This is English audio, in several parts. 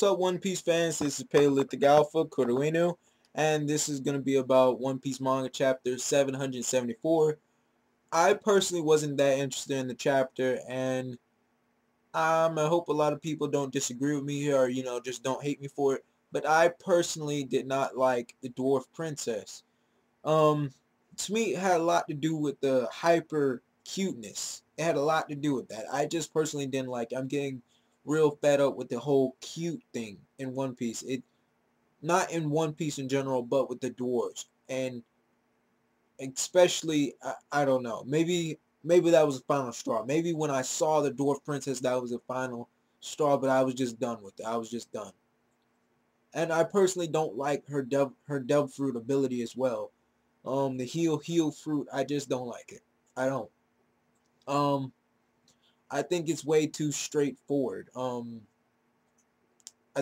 What's up, One Piece fans? This is Paleolithic Alpha, Kuruinu, and this is going to be about One Piece Manga Chapter 774. I personally wasn't that interested in the chapter, and I hope a lot of people don't disagree with me here, or, just don't hate me for it, but I personally did not like the Dwarf Princess. Um, to me, it had a lot to do with the hyper cuteness. It had a lot to do with that. I just personally didn't like it. I'm getting real fed up with the whole cute thing in One Piece. It not in One Piece in general, but with the dwarves, and especially I don't know. Maybe that was the final straw. Maybe when I saw the Dwarf Princess, that was the final straw. But I was just done with it. I was just done. And I personally don't like her dove fruit ability as well. The heal fruit, I just don't like it. I don't. Um, I think it's way too straightforward. I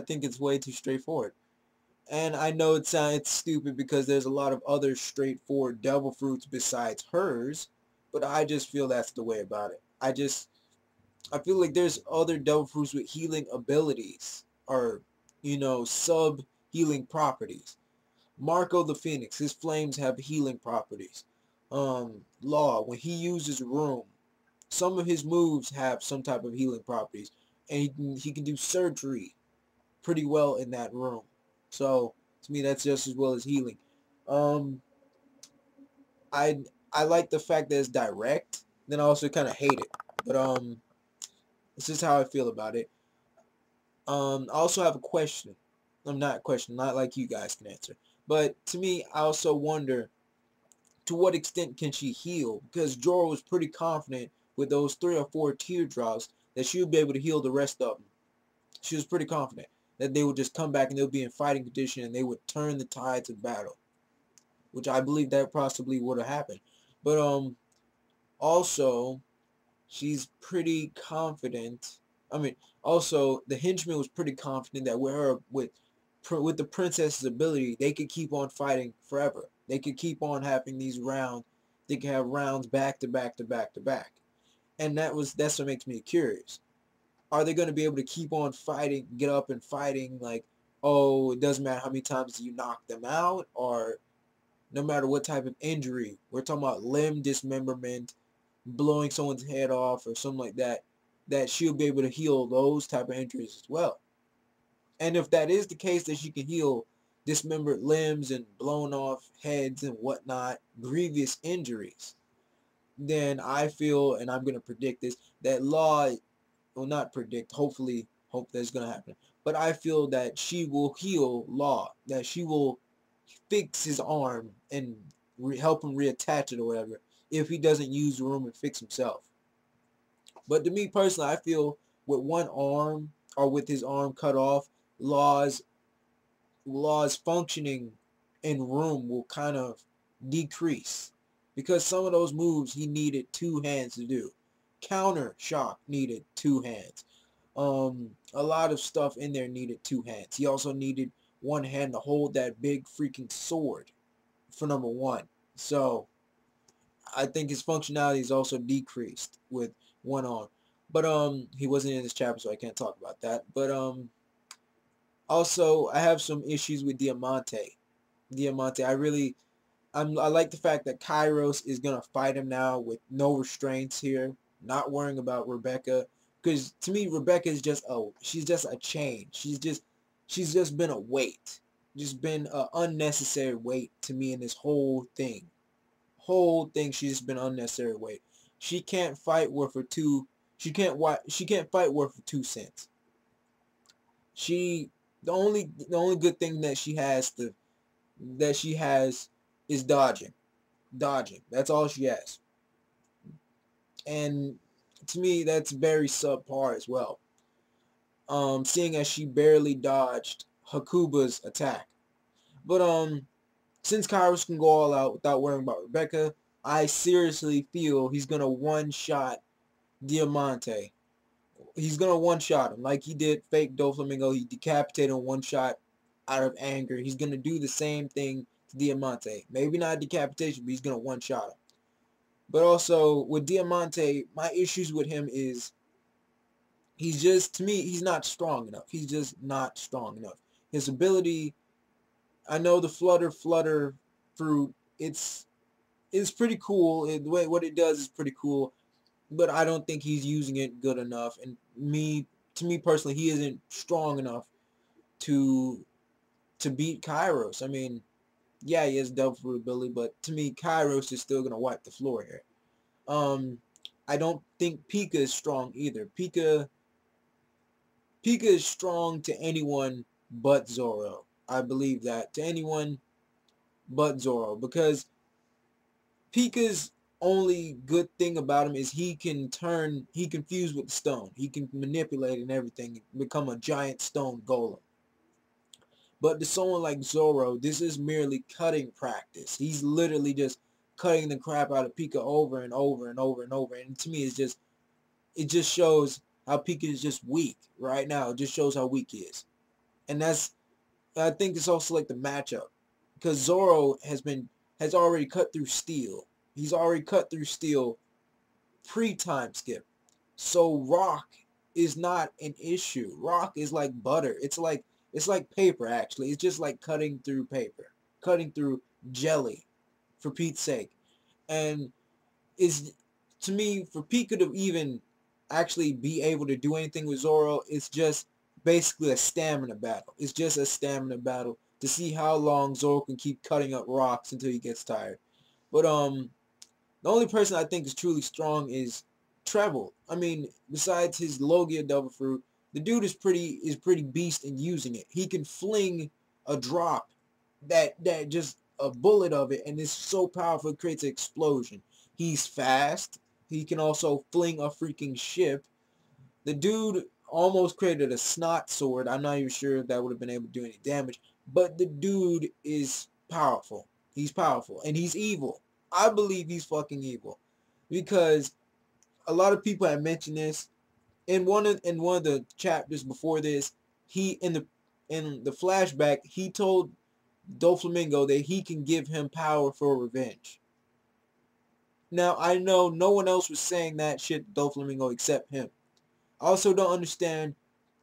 think it's way too straightforward. And I know it's stupid because there's a lot of other straightforward devil fruits besides hers, but I just feel that's the way about it. I feel like there's other devil fruits with healing abilities or, sub healing properties. Marco the Phoenix, his flames have healing properties. Law, when he uses Room, some of his moves have some type of healing properties, and he can do surgery pretty well in that room. So to me, that's just as well as healing. Um, I I like the fact that it's direct. Then I also kind of hate it, but it's just how I feel about it. I also have a question. I'm not a question, not like you guys can answer. But to me, I also wonder to what extent can she heal? Because Zorro was pretty confident with those 3 or 4 teardrops that she would be able to heal the rest of them. She was pretty confident that they would just come back and they'll be in fighting condition and they would turn the tides of battle, which I believe that possibly would have happened. But also she's pretty confident. I mean, also the henchman was pretty confident that with the princess's ability, they could keep on fighting forever. They could keep on having these rounds. They could have rounds back to back to back to back, and that's what makes me curious. Are they going to be able to keep on fighting, get up and fighting like, oh, it doesn't matter how many times you knock them out, or no matter what type of injury? We're talking about limb dismemberment, blowing someone's head off or something like that, that she'll be able to heal those type of injuries as well. And if that is the case, that she can heal dismembered limbs and blown off heads and whatnot, grievous injuries, then I feel, and I'm going to predict this, that Law, well, not predict, hope that's going to happen, but I feel that she will heal Law, that she will fix his arm and help him reattach it or whatever if he doesn't use the room and fix himself. But to me personally, I feel with one arm or with his arm cut off, Law's functioning in room will kind of decrease because some of those moves he needed 2 hands to do. Counter shock needed 2 hands. A lot of stuff in there needed 2 hands. He also needed 1 hand to hold that big freaking sword for number 1. So I think his functionality is also decreased with 1 arm. But he wasn't in this chapter, so I can't talk about that. But also I have some issues with Diamante. I like the fact that Kairos is gonna fight him now with no restraints here, not worrying about Rebecca. Because to me, Rebecca is she's just a chain. She's just been a weight, just been an unnecessary weight to me in this whole thing. She's just been unnecessary weight. She can't fight worth for two. She can't fight worth for 2 cents. The only good thing that she has is dodging. That's all she has. And to me, that's very subpar as well. Seeing as she barely dodged Hakuba's attack. But since Kairos can go all out without worrying about Rebecca, I seriously feel he's gonna one-shot Diamante. He's gonna one-shot him like he did fake Doflamingo. He decapitated him one shot out of anger. He's gonna do the same thing to Diamante. Maybe not decapitation, but he's gonna one-shot him. But also with Diamante, my issues with him is He's just, to me, he's not strong enough. He's just not strong enough. His ability, I know the flutter fruit, it's pretty cool. The way what it does is pretty cool, but I don't think he's using it good enough. And to me personally, he isn't strong enough to beat Kairos. I mean, yeah, he has double fruit ability, but to me, Kairos is still gonna wipe the floor here. Um, I don't think Pika is strong either. Pika is strong to anyone but Zorro. I believe that, to anyone but Zorro, because Pika's only good thing about him is he can fuse with the stone. He can manipulate and everything, become a giant stone golem. But to someone like Zorro, this is merely cutting practice. He's literally just cutting the crap out of Pika over and over and over and over. And to me, it just shows how Pika is just weak right now. It just shows how weak he is. And I think it's also like the matchup, because Zorro has already cut through steel. He's already cut through steel pre-time skip. So rock is not an issue. Rock is like butter. It's like paper, actually. It's just like cutting through paper, cutting through jelly, for Pete's sake. And is, to me, for Pika to even actually be able to do anything with Zorro, it's just basically a stamina battle. It's just a stamina battle to see how long Zorro can keep cutting up rocks until he gets tired. But the only person I think is truly strong is Treble. I mean, besides his Logia Double Fruit, the dude is pretty beast in using it. He can fling a drop that just a bullet of it, and it's so powerful it creates an explosion. He's fast. He can also fling a freaking ship. The dude almost created a snot sword. I'm not even sure if that would have been able to do any damage, but the dude is powerful. He's powerful, and he's evil. I believe he's fucking evil, because a lot of people have mentioned this in one of the chapters before this. He in the flashback, he told Doflamingo that he can give him power for revenge. Now, I know no one else was saying that shit to Doflamingo except him. I also don't understand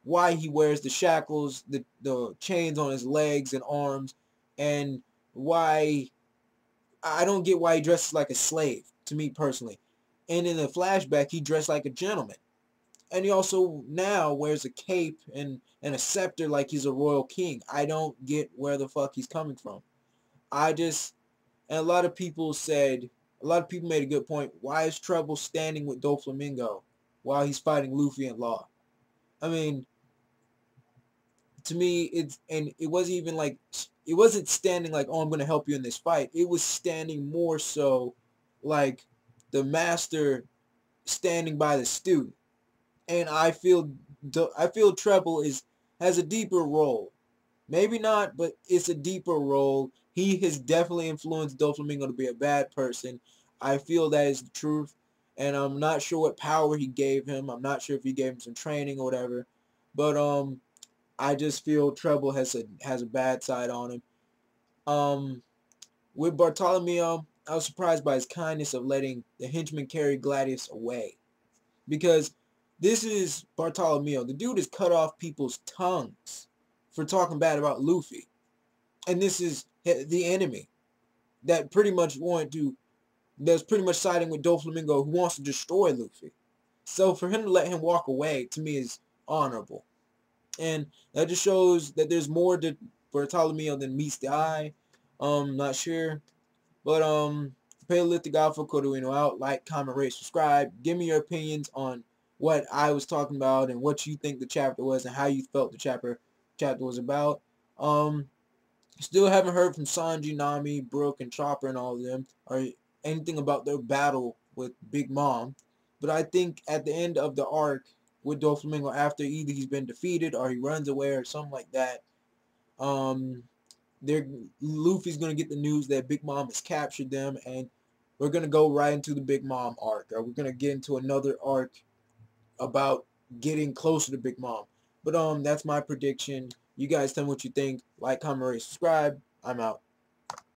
why he wears the shackles, the chains on his legs and arms, and why, I don't get why he dresses like a slave, to me personally. And in the flashback, he dressed like a gentleman. And he also now wears a cape and a scepter like he's a royal king. I don't get where the fuck he's coming from. And a lot of people made a good point. Why is Treble standing with Doflamingo while he's fighting Luffy and Law? I mean, to me, it wasn't even like, it wasn't standing like, oh, I'm going to help you in this fight. It was standing more so like the master standing by the student. And I feel Treble has a deeper role. Maybe not, but it's a deeper role. He has definitely influenced Doflamingo to be a bad person. I feel that is the truth. And I'm not sure what power he gave him. I'm not sure if he gave him some training or whatever. But I just feel Treble has a bad side on him. With Bartolomeo, I was surprised by his kindness of letting the henchman carry Gladius away. Because this is Bartolomeo. The dude has cut off people's tongues for talking bad about Luffy. And this is the enemy that that's pretty much siding with Doflamingo, who wants to destroy Luffy. So for him to let him walk away, to me, is honorable. And that just shows that there's more to Bartolomeo than meets the eye. Not sure. But Paleolithic Alpha Kodoino out. Like, comment, rate, subscribe. Give me your opinions on what I was talking about and what you think the chapter was and how you felt the chapter was about. Still haven't heard from Sanji, Nami, Brook, and Chopper and all of them, or anything about their battle with Big Mom. But I think at the end of the arc with Doflamingo, after either he's been defeated or he runs away or something like that, Luffy's gonna get the news that Big Mom has captured them, and we're gonna go right into the Big Mom arc, or we're gonna get into another arc about getting closer to Big Mom. But that's my prediction. You guys tell me what you think. Like, comment, rate, subscribe. I'm out.